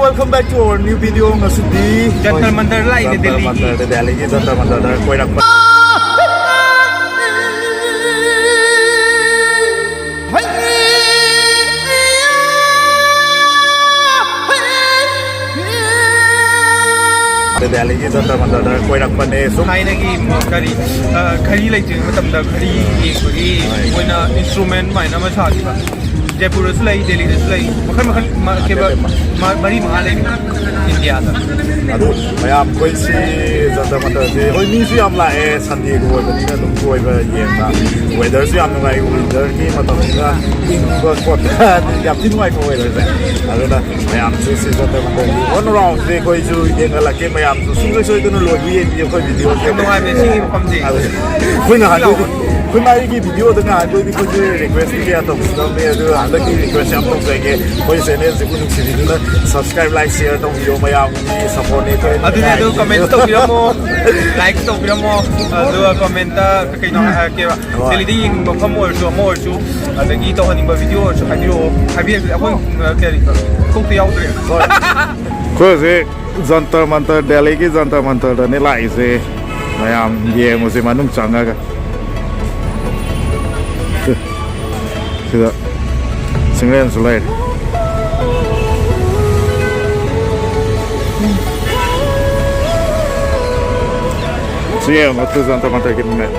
welcome back to our new video. Ngasidi Jantar Mantar lah ini Delhi. Delhi ke Jantar Mantar dah koi nak. Delhi ke Jantar Mantar dah koi nak pane. So Hai lagi kari lagi macam dah kari ini koi na instrument mana macam apa. Jaipur selai, Delhi selai. Makan keba mari mahal ini India dah. Aduh, mayam koi si Jantar Mantar si. Koi ni si am lah Sunday koi beri kan koi beri na. Weather si am ngai winter ki macam ni lah. Koi kota yang tin ngai koi weather se. Aduh na mayam si Jantar Mantar. One round si koi ju yang lagi mayam tu sungai so itu nol lagi dia koi video. Ngai mesti macam ni. Koi nak ada. Koi mai ki video dengan ada koi ju request dia tu. Tapi ada ada ki request yang tu saya koi channel si pun si video na subscribe like share tu video mayam ni support ni tu. Aduh comment tu kira mo like tu kira mo aduh comment kaya nak kira Delhi di yang mo orsu ada gitu haning video orsu hadir aku kaya kau tiaw tu. Koi si Jantar Mantar Delhi ki Jantar Mantar ni lai si mayam ye mo si manung changa ka. Sudah Singh sulai. Siapa tu Jantar Mantar kita?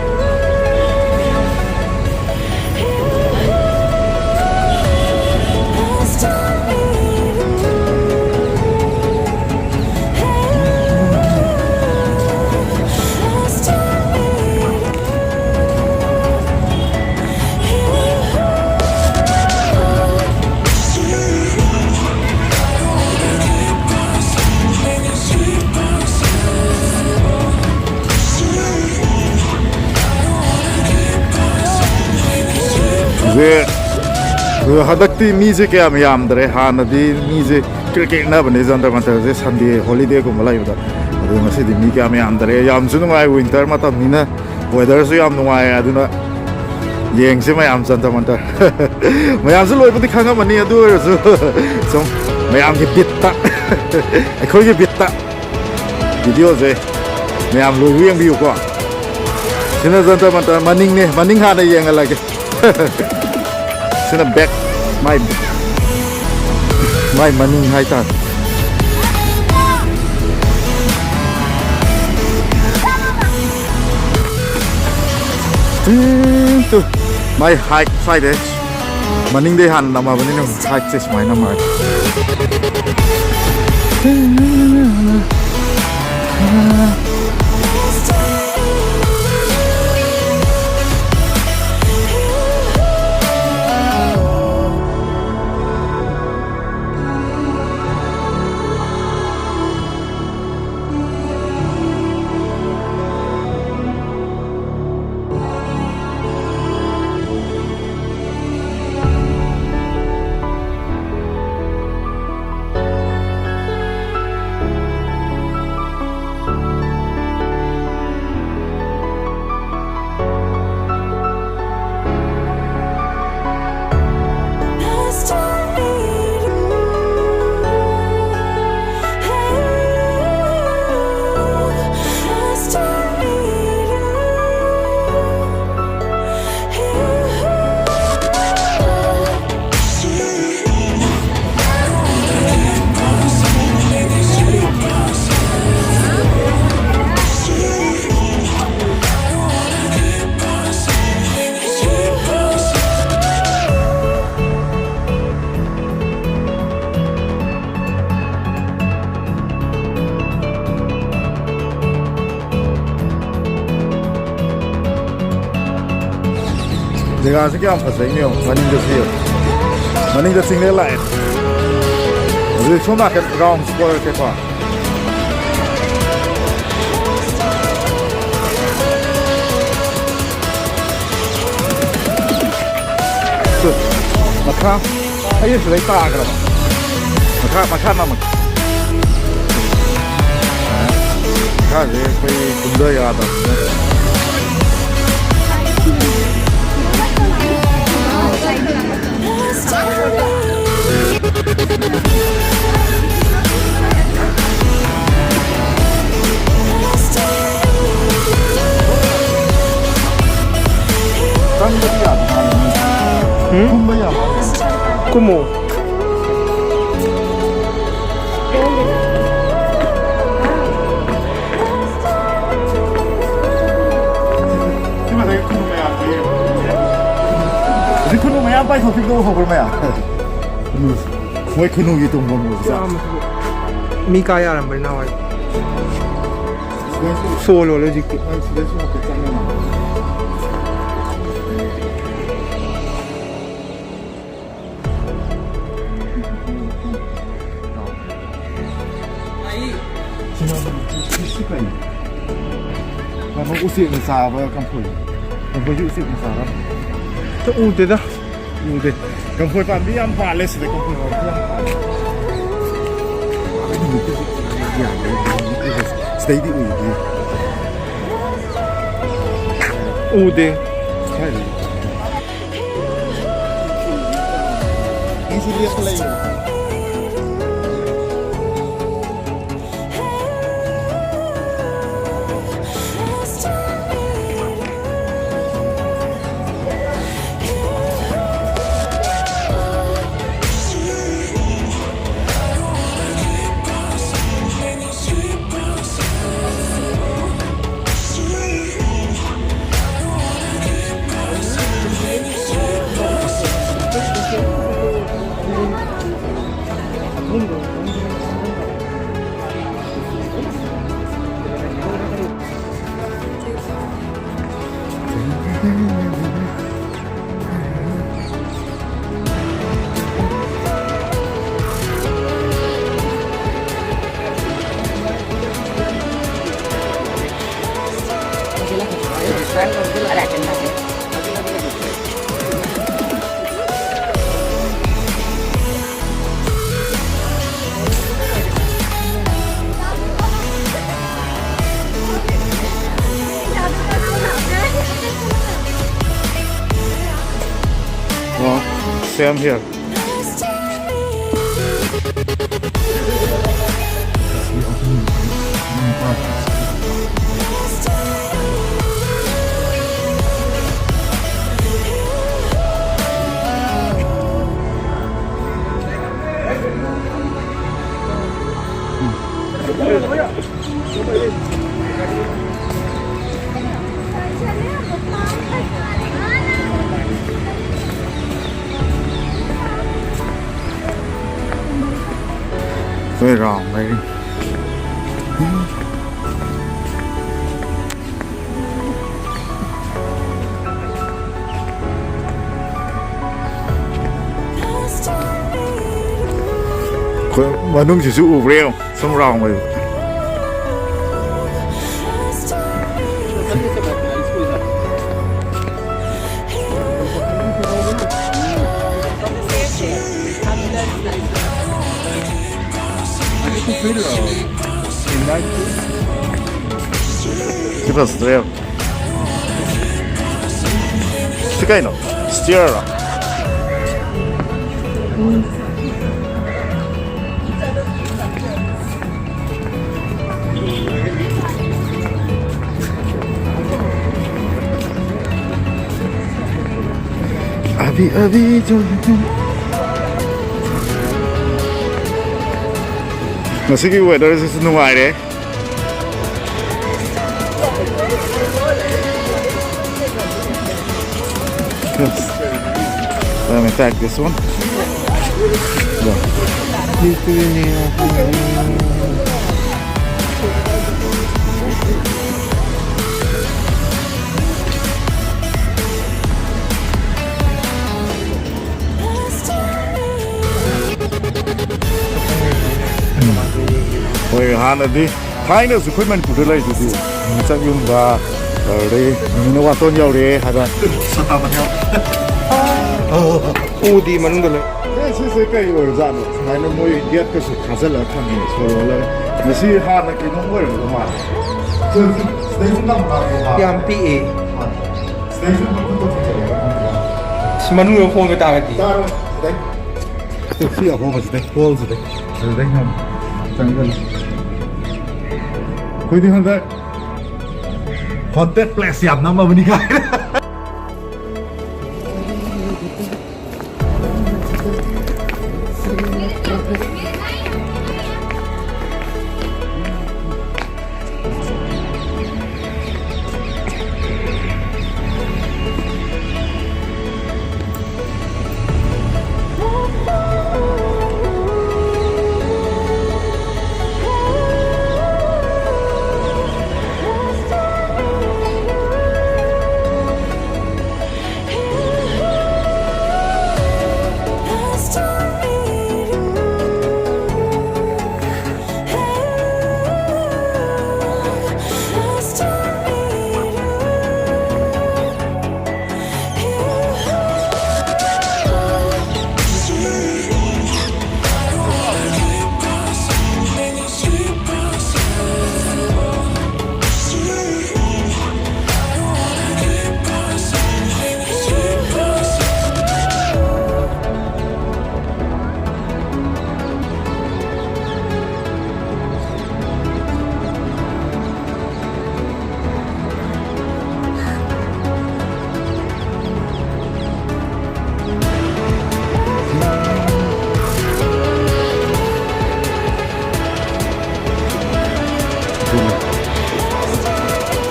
Hadakti music ya miyam dare hanadi music cricket na bane Jantar Mantar je Sunday holiday ko malai uda adu ngasi di mi kya miyam dare yam sunu ngai winter mata mina weather su yam nungai aduna yeng se mayam Jantar Mantar mayam su loi pudi khanga mani adu su so mayam ki bitta khoi ki bitta video je mayam loi yeng bi ko sina Jantar Mantar maning ha na yeng ala ke sina back my money hai ta tu my hike side maning de han nama bani nam hike ses mai nama Jangan sekian pasal ini, maning jasiyo, maning jasing le lain. Jadi cuma kan ground square kepa. Tu, macam, ayo sudah tak kerana. Macam nama. Macam je, kau tunda ya ada. Como? Ini kuno maya apa itu fikir apa maya? Mau kuno gitu mau bisa. Mi kaya orang bernawai. Solo logik. Kamu usir besar apa kampung? Kampung usir besar apa? Tu udah dah. Udah. Kampung pambi yang paling sedih kampung orang. Stay di udah. Udah. Ini dia play. Same here. Very wrong, maybe. Mà nung chỉ sự ủ rêu, xong rong rồi. Chyba zdrowie. Czekaj no, ściera. Abi, Masih cái weather rất nuai đấy. Let me take this one. Ôi hắn là đi thái nữa rồi mình cũng được lấy được gì chắc dùng và ở đây nó hoàn toàn nhiều đấy hay là sao mà theo Udi mà nó được. Thế cái ở dạng này nó mới biết cái sự khá rất là khăn này rồi là mà si hắn là cái nó mới được mà đây cũng nằm vào Yang PA. đây cũng không có thể mà nó không có ta cái gì. đấy tôi khi ở hôm đây hole rồi đây nằm chẳng cần cuối đi hơn đấy content place giảm năm mà mình đi cái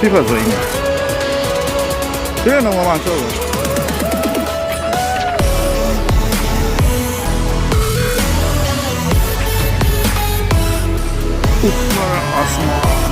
fazendo. Tira uma manchova. Nossa.